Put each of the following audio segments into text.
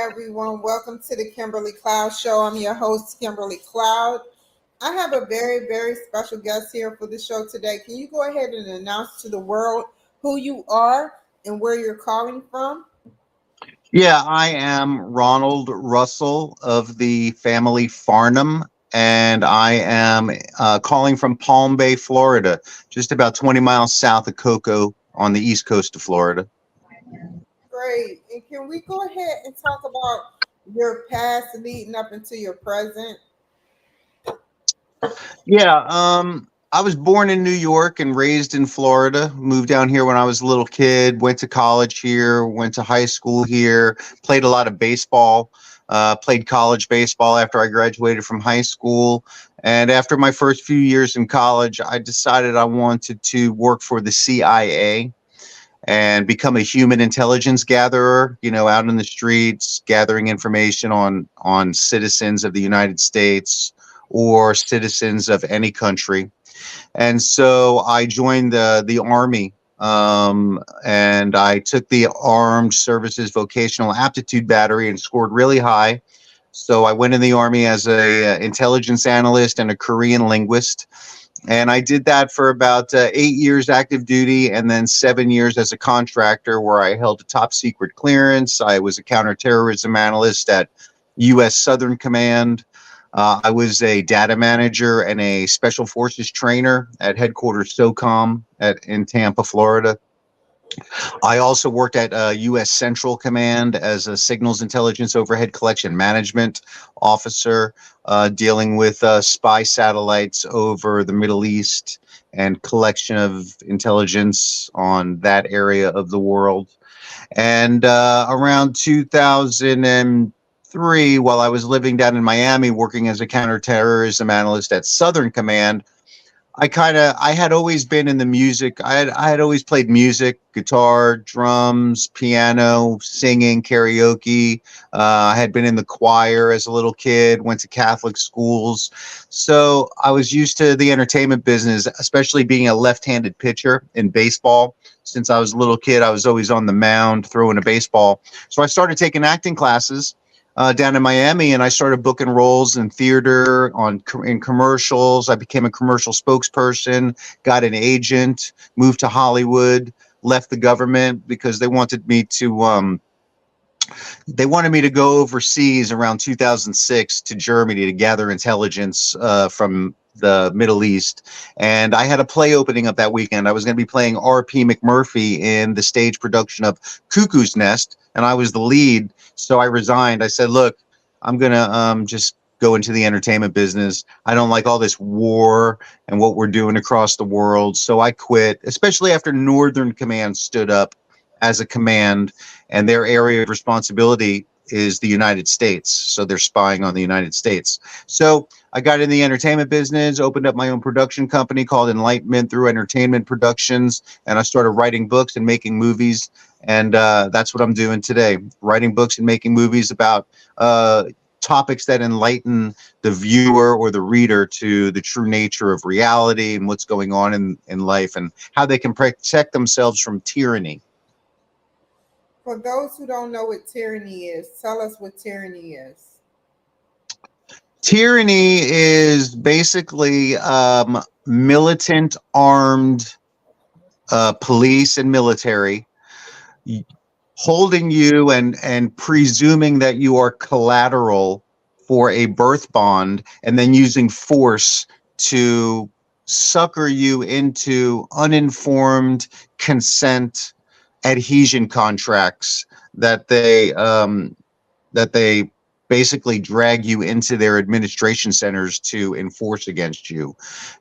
everyone. Welcome to the Kimberly Cloud Show. I'm your host, Kimberly Cloud. I have a very, very special guest here for the show today. Can you go ahead and announce to the world who you are and where you're calling from? Yeah, I am Ronald Russell of the family Farnham, and I am calling from Palm Bay, Florida, just about 20 miles south of Cocoa on the east coast of Florida. Great. And can we go ahead and talk about your past leading up into your present? Yeah, I was born in New York and raised in Florida. Moved down here when I was a little kid. Went to college here. Went to high school here. Played a lot of baseball. Played college baseball after I graduated from high school. And after my first few years in college, I decided I wanted to work for the CIA and become a human intelligence gatherer, out in the streets, gathering information on citizens of the United States or citizens of any country. And so I joined the Army, and I took the Armed Services Vocational Aptitude Battery and scored really high. So I went in the Army as a intelligence analyst and a Korean linguist. And I did that for about 8 years active duty and then 7 years as a contractor where I held a top secret clearance. I was a counterterrorism analyst at U.S. Southern Command. I was a data manager and a special forces trainer at headquarters SOCOM in Tampa, Florida. I also worked at U.S. Central Command as a signals intelligence overhead collection management officer, dealing with spy satellites over the Middle East and collection of intelligence on that area of the world. And around 2003, while I was living down in Miami working as a counterterrorism analyst at Southern Command, I had always been in the music. I had always played music, guitar, drums, piano, singing, karaoke. I had been in the choir as a little kid, went to Catholic schools. So I was used to the entertainment business, especially being a left-handed pitcher in baseball. Since I was a little kid, I was always on the mound throwing a baseball. So I started taking acting classes down in Miami, and I started booking roles in theater, in commercials. I became a commercial spokesperson, got an agent, moved to Hollywood, left the government because they wanted me to go overseas around 2006 to Germany to gather intelligence from the Middle East. And I had a play opening up that weekend. I was going to be playing R.P. McMurphy in the stage production of Cuckoo's Nest, and I was the lead. So I resigned. I said, look, I'm going to just go into the entertainment business. I don't like all this war and what we're doing across the world. So I quit, especially after Northern Command stood up as a command, and their area of responsibility is the United States. So they're spying on the United States. So I got in the entertainment business, opened up my own production company called Enlightenment Through Entertainment Productions, and I started writing books and making movies. And that's what I'm doing today, writing books and making movies about topics that enlighten the viewer or the reader to the true nature of reality and what's going on in life and how they can protect themselves from tyranny. For those who don't know what tyranny is, tell us what tyranny is. Tyranny is basically militant armed police and military holding you and presuming that you are collateral for a birth bond and then using force to sucker you into uninformed consent adhesion contracts that they basically drag you into their administration centers to enforce against you.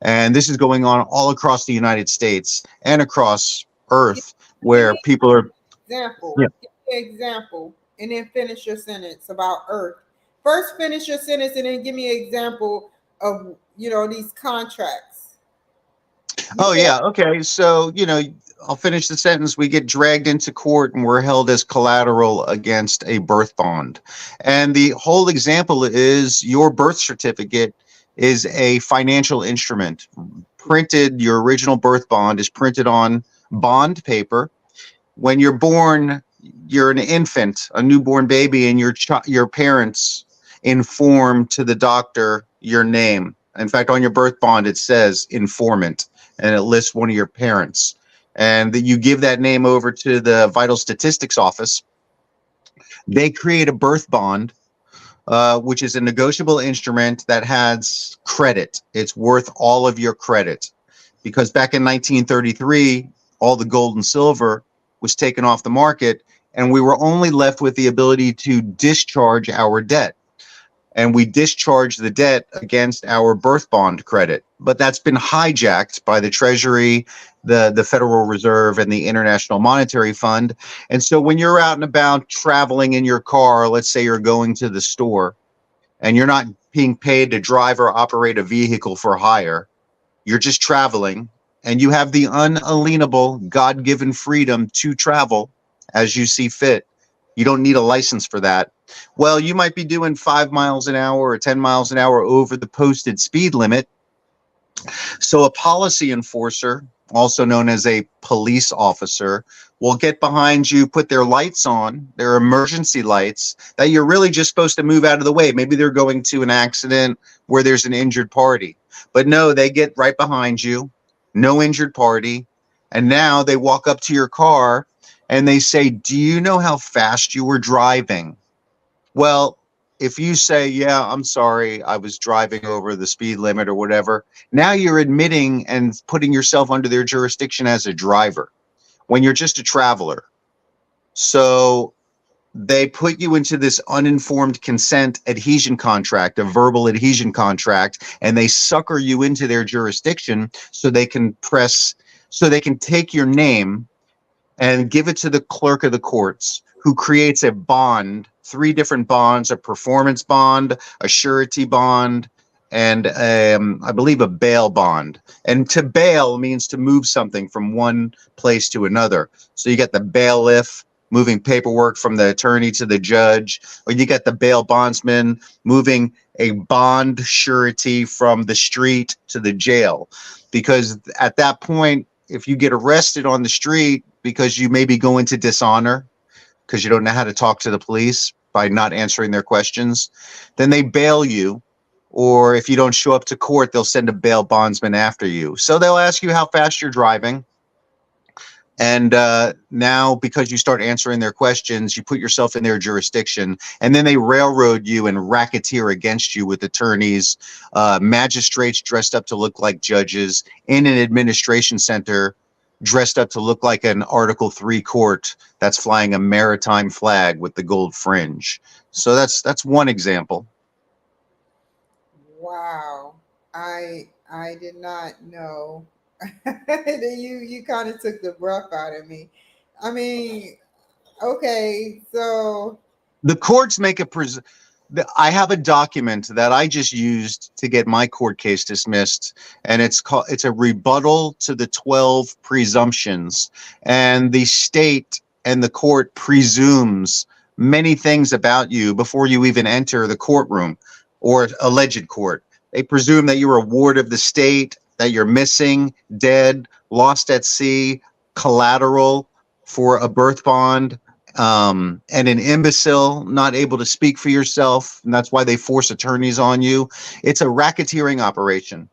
And this is going on all across the United States and across Earth, where people are. Example. Yeah. Give me an example, and then finish your sentence about Earth. First, finish your sentence, and then give me an example of these contracts. Oh, yeah. Okay. So, I'll finish the sentence. We get dragged into court and we're held as collateral against a birth bond. And the whole example is your birth certificate is a financial instrument. Your original birth bond is printed on bond paper. When you're born, you're an infant, a newborn baby, and your parents inform to the doctor your name. In fact, on your birth bond, it says informant, and it lists one of your parents. And that you give that name over to the vital statistics office. They create a birth bond, which is a negotiable instrument that has credit. It's worth all of your credit. Because back in 1933, all the gold and silver was taken off the market, and we were only left with the ability to discharge our debt. And we discharge the debt against our birth bond credit. But that's been hijacked by the Treasury, the Federal Reserve, and the International Monetary Fund. And so when you're out and about traveling in your car, let's say you're going to the store, and you're not being paid to drive or operate a vehicle for hire, you're just traveling, and you have the unalienable God-given freedom to travel as you see fit. You don't need a license for that. Well, you might be doing 5 miles an hour or 10 miles an hour over the posted speed limit. So a policy enforcer, also known as a police officer, will get behind you, put their lights on, their emergency lights, that you're really just supposed to move out of the way. Maybe they're going to an accident where there's an injured party. But no, they get right behind you, no injured party. And now they walk up to your car and they say, do you know how fast you were driving? Well, if you say, yeah, I'm sorry, I was driving over the speed limit or whatever, now you're admitting and putting yourself under their jurisdiction as a driver when you're just a traveler. So they put you into this uninformed consent adhesion contract, a verbal adhesion contract, and they sucker you into their jurisdiction so they can take your name and give it to the clerk of the courts, who creates a bond, 3 different bonds: a performance bond, a surety bond, and I believe a bail bond. And to bail means to move something from one place to another. So you get the bailiff moving paperwork from the attorney to the judge, or you get the bail bondsman moving a bond surety from the street to the jail. Because at that point, if you get arrested on the street because you maybe go into dishonor, because you don't know how to talk to the police by not answering their questions, then they bail you. Or if you don't show up to court, they'll send a bail bondsman after you. So they'll ask you how fast you're driving. And now, because you start answering their questions, you put yourself in their jurisdiction, and then they railroad you and racketeer against you with attorneys, magistrates dressed up to look like judges, in an administration center dressed up to look like an Article 3 court that's flying a maritime flag with the gold fringe. So that's one example. Wow, I did not know. You kind of took the breath out of me. I mean, okay, so The courts make I have a document that I just used to get my court case dismissed, and it's a rebuttal to the 12 presumptions. And the state and the court presumes many things about you before you even enter the courtroom or alleged court. They presume that you're a ward of the state, that you're missing, dead, lost at sea, collateral for a birth bond, and an imbecile, not able to speak for yourself, and that's why they force attorneys on you. It's a racketeering operation.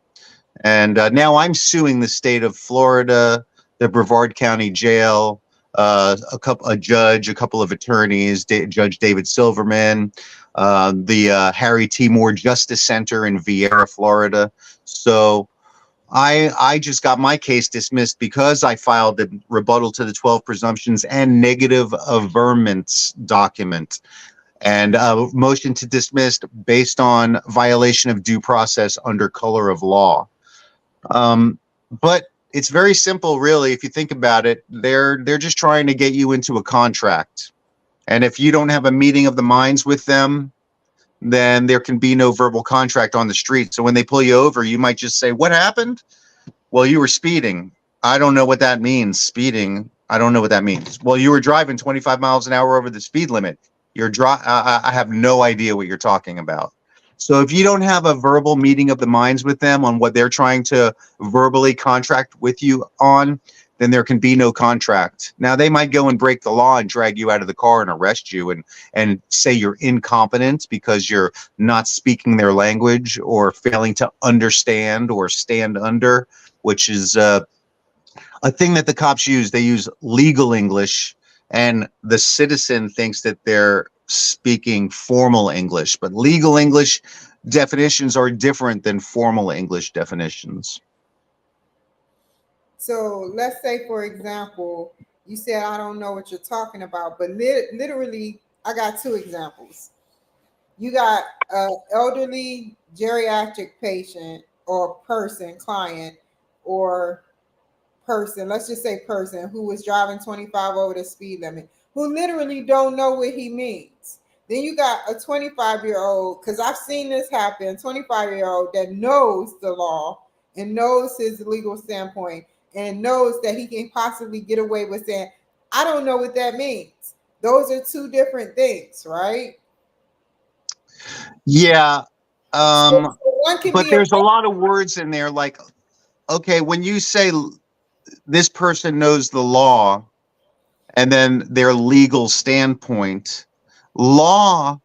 And now I'm suing the state of Florida, the Brevard County Jail, a judge, a couple of attorneys, Judge David Silverman, the Harry T. Moore Justice Center in Viera, Florida. So I just got my case dismissed because I filed the rebuttal to the 12 presumptions and negative averments document, and a motion to dismiss based on violation of due process under color of law. But it's very simple, really. If you think about it, they're just trying to get you into a contract. And if you don't have a meeting of the minds with them, then there can be no verbal contract on the street. So when they pull you over, you might just say, "What happened?" "Well, you were speeding." "I don't know what that means. Speeding. I don't know what that means." "Well, you were driving 25 miles an hour over the speed limit." I have no idea what you're talking about. So if you don't have a verbal meeting of the minds with them on what they're trying to verbally contract with you on, then there can be no contract. Now, they might go and break the law and drag you out of the car and arrest you and say you're incompetent because you're not speaking their language or failing to understand or stand under, which is a thing that the cops use. They use legal English, and the citizen thinks that they're speaking formal English, but legal English definitions are different than formal English definitions. So let's say, for example, you said, I don't know what you're talking about, but literally, I got two examples. You got an elderly geriatric patient or person, client, or person, let's just say person, who was driving 25 over the speed limit, who literally don't know what he means. Then you got a 25-year-old, because I've seen this happen, 25-year-old that knows the law and knows his legal standpoint and knows that he can possibly get away with saying, I don't know what that means. Those are two different things, right? Yeah. So one can But be a there's a lot of words in there. Like, okay, when you say this person knows the law and then their legal standpoint, law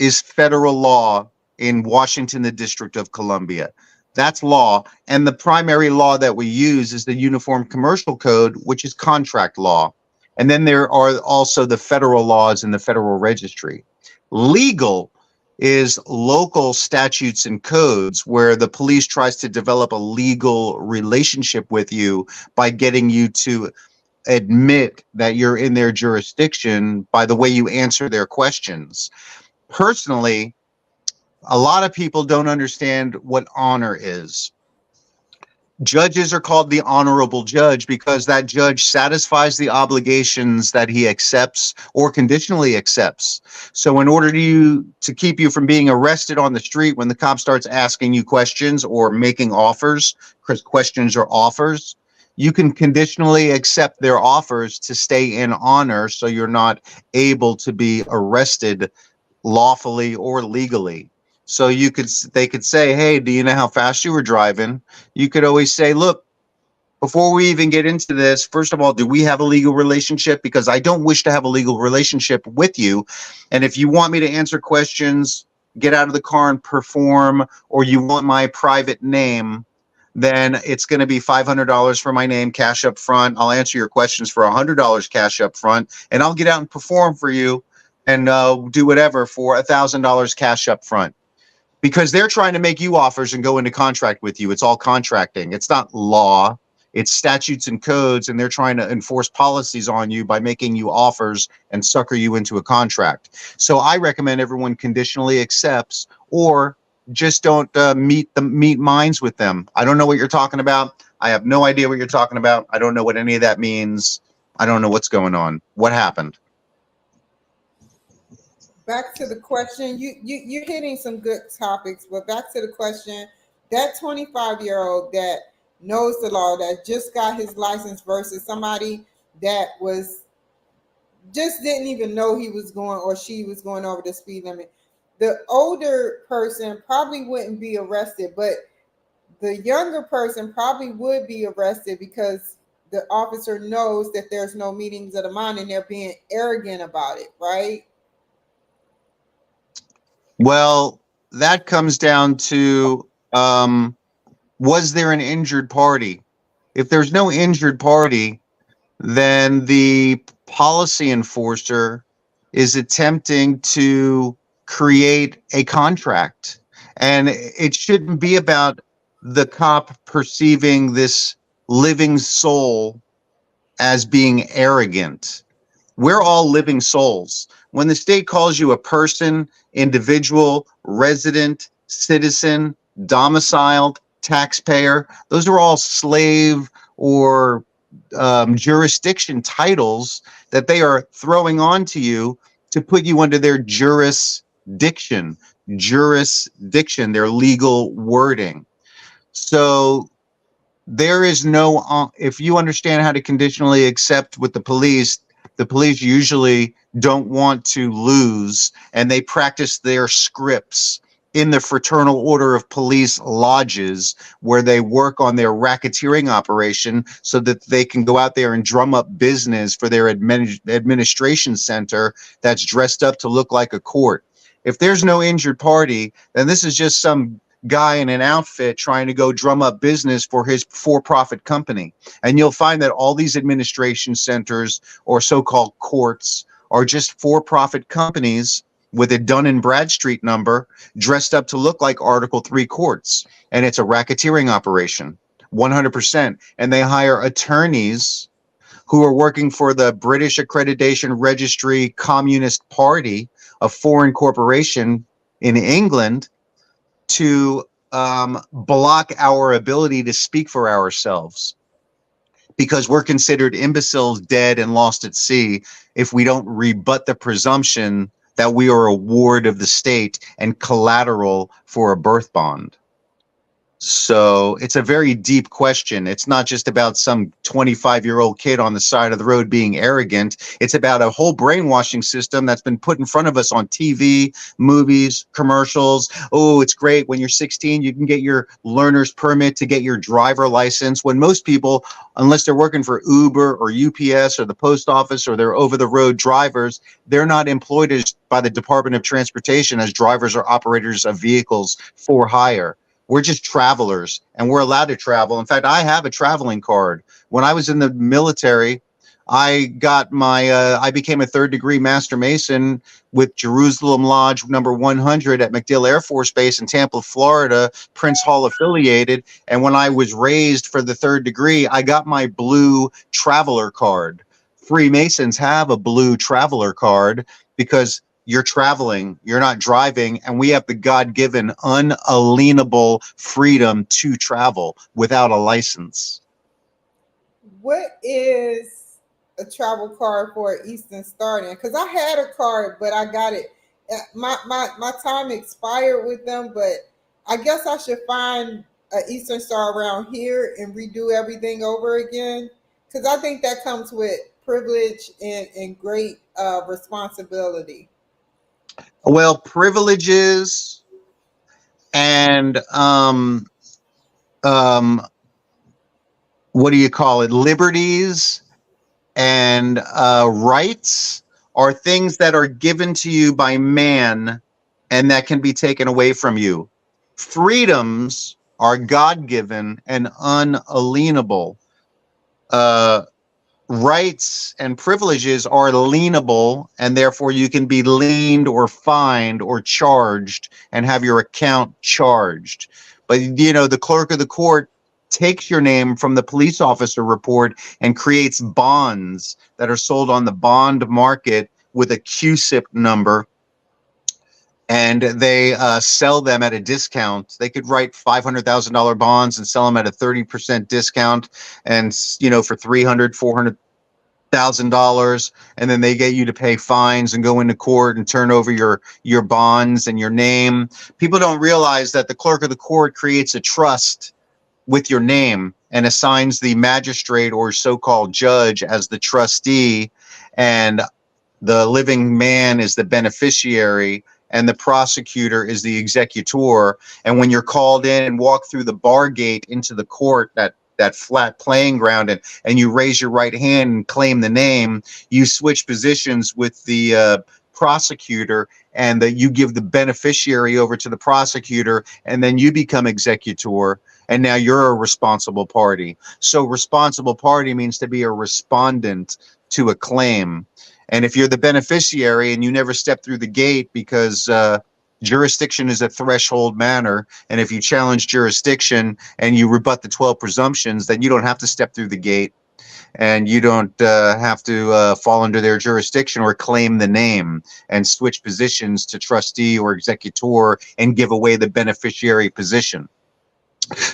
is federal law in Washington, the District of Columbia. That's law. And the primary law that we use is the Uniform Commercial Code, which is contract law. And then there are also the federal laws in the Federal Registry. Legal is local statutes and codes where the police tries to develop a legal relationship with you by getting you to admit that you're in their jurisdiction by the way you answer their questions. Personally, a lot of people don't understand what honor is. Judges are called the honorable judge because that judge satisfies the obligations that he accepts or conditionally accepts. So in order to keep you from being arrested on the street when the cop starts asking you questions or making offers, because questions are offers, you can conditionally accept their offers to stay in honor so you're not able to be arrested lawfully or legally. So they could say, hey, do you know how fast you were driving? You could always say, look, before we even get into this, first of all, do we have a legal relationship? Because I don't wish to have a legal relationship with you. And if you want me to answer questions, get out of the car and perform, or you want my private name, then it's going to be $500 for my name, cash up front. I'll answer your questions for $100 cash up front, and I'll get out and perform for you and do whatever for $1,000 cash up front. Because they're trying to make you offers and go into contract with you. It's all contracting. It's not law. It's statutes and codes, and they're trying to enforce policies on you by making you offers and sucker you into a contract. So I recommend everyone conditionally accepts or just don't meet minds with them. I don't know what you're talking about. I have no idea what you're talking about. I don't know what any of that means. I don't know what's going on. What happened? Back to the question, you're hitting some good topics, but back to the question, that 25-year-old that knows the law, that just got his license versus somebody that was just didn't even know he was going or she was going over the speed limit. The older person probably wouldn't be arrested, but the younger person probably would be arrested because the officer knows that there's no meetings of the mind and they're being arrogant about it, right? Well, that comes down to, was there an injured party? If there's no injured party, then the policy enforcer is attempting to create a contract. And it shouldn't be about the cop perceiving this living soul as being arrogant. We're all living souls. When the state calls you a person, individual, resident, citizen, domiciled, taxpayer, those are all slave or jurisdiction titles that they are throwing onto you to put you under their jurisdiction, their legal wording. So there is no, if you understand how to conditionally accept with the police usually don't want to lose, and they practice their scripts in the Fraternal Order of Police lodges where they work on their racketeering operation so that they can go out there and drum up business for their administration center that's dressed up to look like a court. If there's no injured party, then this is just some guy in an outfit trying to go drum up business for his for-profit company. And you'll find that all these administration centers or so-called courts are just for-profit companies with a Dun and Bradstreet number dressed up to look like Article 3 courts. And it's a racketeering operation, 100%. And they hire attorneys who are working for the British Accreditation Registry Communist Party, a foreign corporation in England, to block our ability to speak for ourselves, because we're considered imbeciles, dead, and lost at sea if we don't rebut the presumption that we are a ward of the state and collateral for a birth bond. So it's a very deep question. It's not just about some 25-year-old kid on the side of the road being arrogant. It's about a whole brainwashing system that's been put in front of us on TV, movies, commercials. Oh, it's great. When you're 16, you can get your learner's permit to get your driver license. When most people, unless they're working for Uber or UPS or the post office or they're over-the-road drivers, they're not employed by the Department of Transportation as drivers or operators of vehicles for hire. We're just travelers, and we're allowed to travel. In fact, I have a traveling card. When I was in the military, I got my, I became a third-degree Master Mason with Jerusalem Lodge number 100 at MacDill Air Force Base in Tampa, Florida, Prince Hall affiliated. And when I was raised for the third degree, I got my blue traveler card. Freemasons have a blue traveler card because you're traveling, you're not driving, and we have the God-given unalienable freedom to travel without a license. What is a travel card for Eastern Star then? Because I had a card, but I got it. My time expired with them, but I guess I should find an Eastern Star around here and redo everything over again. Because I think that comes with privilege and great responsibility. Well, privileges and what do you call it? Liberties and rights are things that are given to you by man and that can be taken away from you. Freedoms are God-given and unalienable. Rights and privileges are lienable, and therefore you can be liened or fined or charged and have your account charged. But, you know, the clerk of the court takes your name from the police officer report and creates bonds that are sold on the bond market with a QSIP number, and they sell them at a discount. They could write $500,000 bonds and sell them at a 30% discount, and you know, for $300,000-$400,000, and then they get you to pay fines and go into court and turn over your bonds and your name. People don't realize that the clerk of the court creates a trust with your name and assigns the magistrate or so-called judge as the trustee, and the living man is the beneficiary, and the prosecutor is the executor. And when you're called in and walk through the bar gate into the court, that flat playing ground, and you raise your right hand and claim the name, you switch positions with the prosecutor, and you give the beneficiary over to the prosecutor, and then you become executor, and now you're a responsible party. So responsible party means to be a respondent to a claim. And if you're the beneficiary and you never step through the gate, because jurisdiction is a threshold matter, and if you challenge jurisdiction and you rebut the 12 presumptions, then you don't have to step through the gate, and you don't have to fall under their jurisdiction or claim the name and switch positions to trustee or executor and give away the beneficiary position.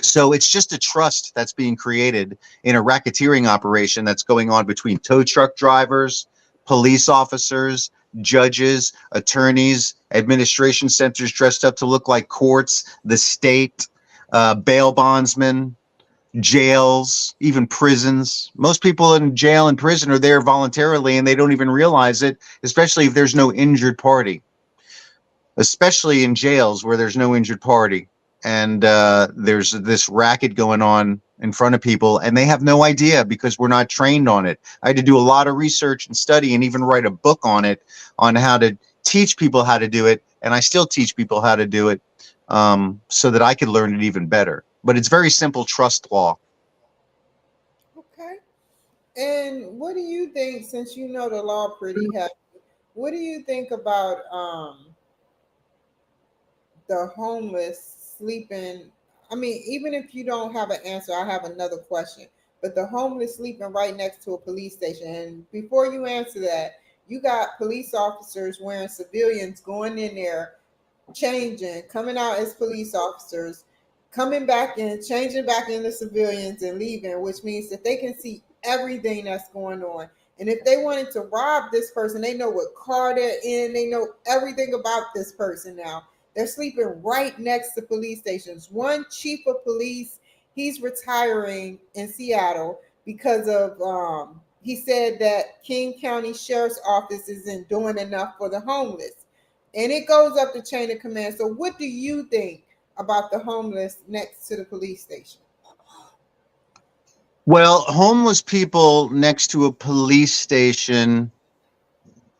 So it's just a trust that's being created in a racketeering operation that's going on between tow truck drivers, police officers, judges, attorneys, administration centers dressed up to look like courts, the state, bail bondsmen, jails, even prisons. Most people in jail and prison are there voluntarily, and they don't even realize it, especially if there's no injured party. especially in jails where there's no injured party, and there's this racket going on in front of people, and they have no idea because we're not trained on it. I had to do a lot of research and study and even write a book on it, on how to teach people how to do it, and I still teach people how to do it, so that I could learn it even better. But it's very simple trust law. Okay. And what do you think, since you know the law pretty heavy, what do you think about the homeless sleeping? I mean, even if you don't have an answer, I have another question. But the homeless sleeping right next to a police station. And before you answer that, you got police officers wearing civilians going in there, changing, coming out as police officers, coming back in, changing back into civilians and leaving, which means that they can see everything that's going on. And if they wanted to rob this person, they know what car they're in, they know everything about this person now. They're sleeping right next to police stations. One chief of police, he's retiring in Seattle because of he said that King County Sheriff's Office isn't doing enough for the homeless. And it goes up the chain of command. So what do you think about the homeless next to the police station? Well, homeless people next to a police station,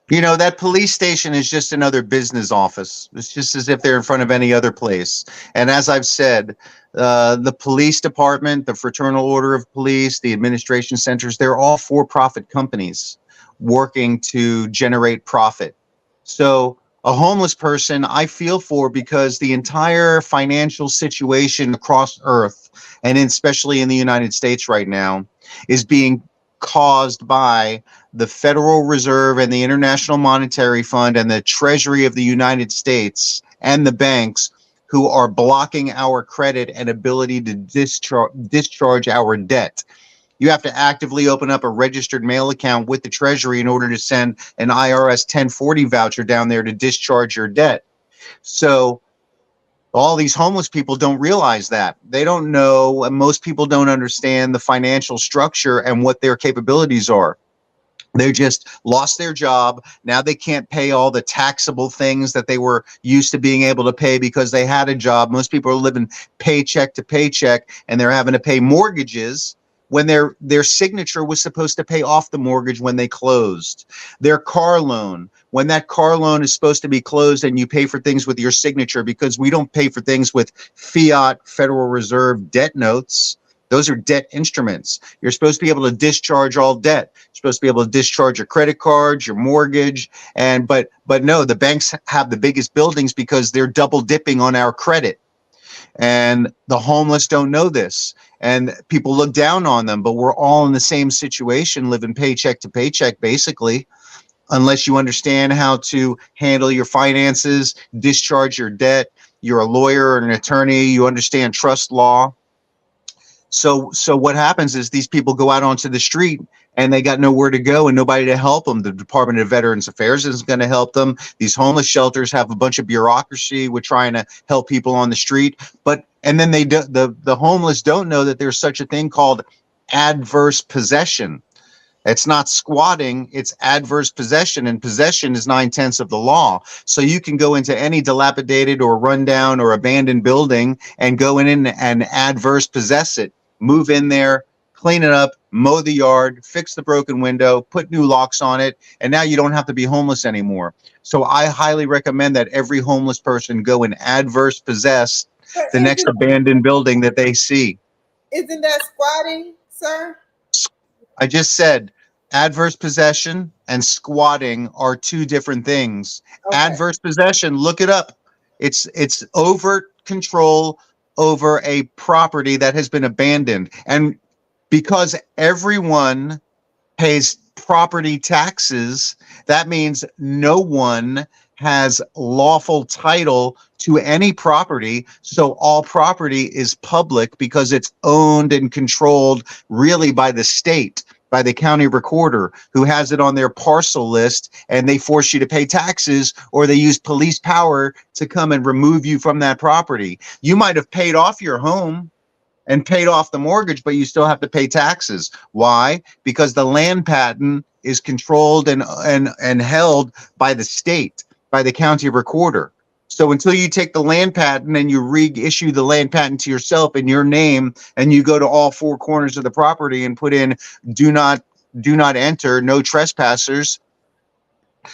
you know, that police station is just another business office. It's just as if they're in front of any other place. And as I've said, the police department, the Fraternal Order of Police, the administration centers, they're all for-profit companies working to generate profit. So a homeless person I feel for, because the entire financial situation across Earth, and especially in the United States right now, is being caused by the Federal Reserve and the International Monetary Fund and the Treasury of the United States and the banks, who are blocking our credit and ability to discharge our debt. You have to actively open up a registered mail account with the Treasury in order to send an IRS 1040 voucher down there to discharge your debt. So all these homeless people don't realize that. They don't know, and most people don't understand the financial structure and what their capabilities are. They just lost their job. Now they can't pay all the taxable things that they were used to being able to pay because they had a job. Most people are living paycheck to paycheck, and they're having to pay mortgages when their signature was supposed to pay off the mortgage when they closed. Their car loan, when that car loan is supposed to be closed, and you pay for things with your signature, because we don't pay for things with fiat Federal Reserve debt notes. Those are debt instruments. You're supposed to be able to discharge all debt. You're supposed to be able to discharge your credit cards, your mortgage, and but no, the banks have the biggest buildings because they're double dipping on our credit. And the homeless don't know this, and people look down on them, but we're all in the same situation, living paycheck to paycheck, basically, unless you understand how to handle your finances, discharge your debt. You're a lawyer or an attorney, you understand trust law. So what happens is these people go out onto the street and they got nowhere to go and nobody to help them. The Department of Veterans Affairs isn't going to help them. These homeless shelters have a bunch of bureaucracy with trying to help people on the street. And then the homeless don't know that there's such a thing called adverse possession. It's not squatting, it's adverse possession, and possession is 9/10 of the law. So you can go into any dilapidated or rundown or abandoned building and go in and adverse possess it. Move in there, clean it up, mow the yard, fix the broken window, put new locks on it, and now you don't have to be homeless anymore. So I highly recommend that every homeless person go and adverse possess But the next abandoned building that they see. isn't that squatting, sir? I just said adverse possession and squatting are two different things. Okay. Adverse possession, look it up. It's overt control over a property that has been abandoned. And because everyone pays property taxes, that means no one has lawful title to any property. So all property is public because it's owned and controlled really by the state, by the county recorder, who has it on their parcel list, and they force you to pay taxes, or they use police power to come and remove you from that property. You might have paid off your home and paid off the mortgage, but you still have to pay taxes. Why? Because the land patent is controlled and held by the state, by the county recorder. So until you take the land patent and you reissue the land patent to yourself in your name, and you go to all four corners of the property and put in do not enter, no trespassers,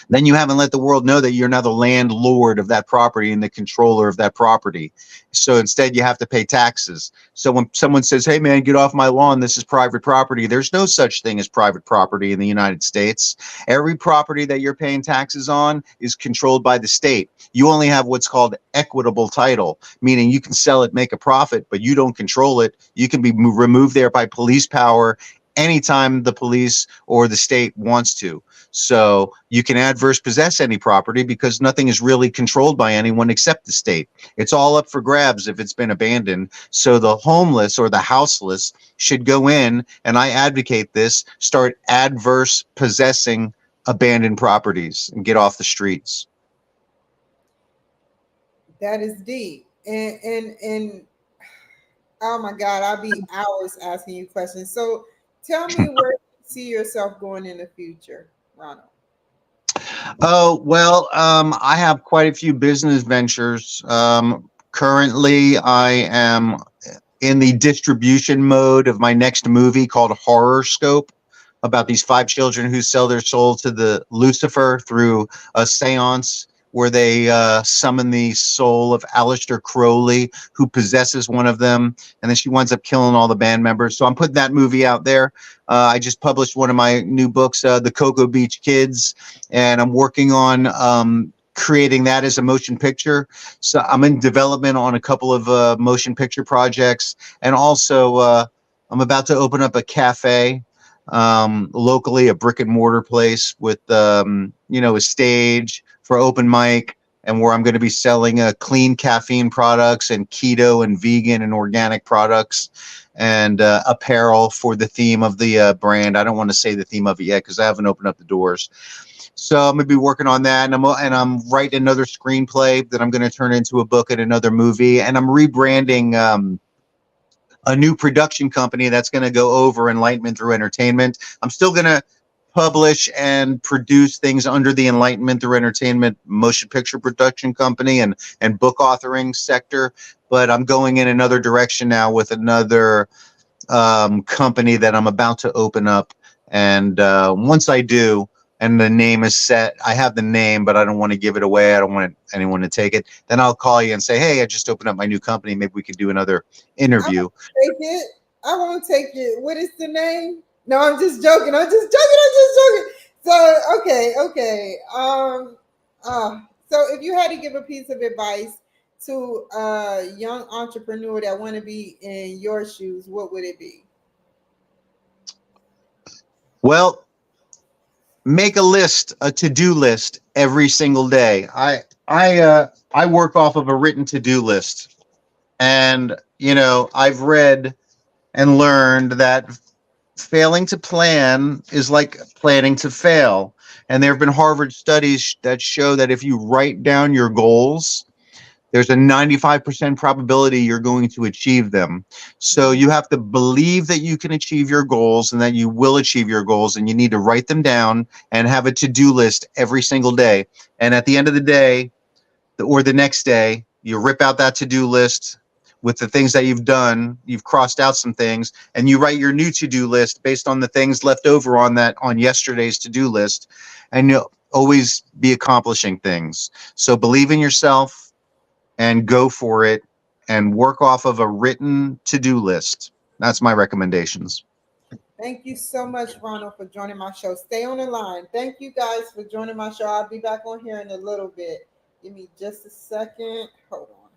then you haven't let the world know that you're now the landlord of that property and the controller of that property. So instead, you have to pay taxes. So when someone says, hey, man, get off my lawn, this is private property, there's no such thing as private property in the United States. Every property that you're paying taxes on is controlled by the state. You only have what's called equitable title, meaning you can sell it, make a profit, but you don't control it. You can be removed there by police power anytime the police or the state wants to. So you can adverse possess any property because nothing is really controlled by anyone except the state. It's all up for grabs if it's been abandoned. So the homeless or the houseless should go in, and I advocate this, start adverse possessing abandoned properties and get off the streets. That is deep. And oh my God, I'll be hours asking you questions. So tell me where you see yourself going in the future, Ronald. Oh, well, I have quite a few business ventures. Currently, I am in the distribution mode of my next movie called Horror Scope, about these 5 children who sell their soul to the Lucifer through a seance where they summon the soul of Aleister Crowley, who possesses one of them, and then she winds up killing all the band members. So I'm putting that movie out there. I just published one of my new books, The Cocoa Beach Kids, and I'm working on creating that as a motion picture. So I'm in development on a couple of motion picture projects, and also I'm about to open up a cafe locally, a brick and mortar place with a stage for open mic, and where I'm going to be selling clean caffeine products and keto and vegan and organic products and apparel for the theme of the brand. I don't want to say the theme of it yet because I haven't opened up the doors. So I'm going to be working on that, and I'm writing another screenplay that I'm going to turn into a book and another movie, and I'm rebranding a new production company that's going to go over Enlightenment Through Entertainment. I'm still going to publish and produce things under the Enlightenment Through Entertainment motion picture production company and book authoring sector, but I'm going in another direction now with another company that I'm about to open up. And once I do, and the name is set, I have the name, but I don't want to give it away. I don't want anyone to take it. Then I'll call you and say, hey, I just opened up my new company. Maybe we could do another interview. Take it. I won't take it. What is the name? No, I'm just joking. I'm just joking. So, okay. So if you had to give a piece of advice to a young entrepreneur that want to be in your shoes, what would it be? Well, make a list, a to-do list every single day. I work off of a written to-do list, and I've read and learned that failing to plan is like planning to fail. And there have been Harvard studies that show that if you write down your goals, there's a 95% probability you're going to achieve them. So you have to believe that you can achieve your goals and that you will achieve your goals, and you need to write them down and have a to-do list every single day. And at the end of the day or the next day, you rip out that to-do list with the things that you've done. You've crossed out some things, and you write your new to-do list based on the things left over on yesterday's to-do list, and you'll always be accomplishing things. So believe in yourself and go for it, and work off of a written to-do list. That's my recommendations. Thank you so much, Ronald, for joining my show. Stay on the line. Thank you guys for joining my show. I'll be back on here in a little bit. Give me just a second. Hold on.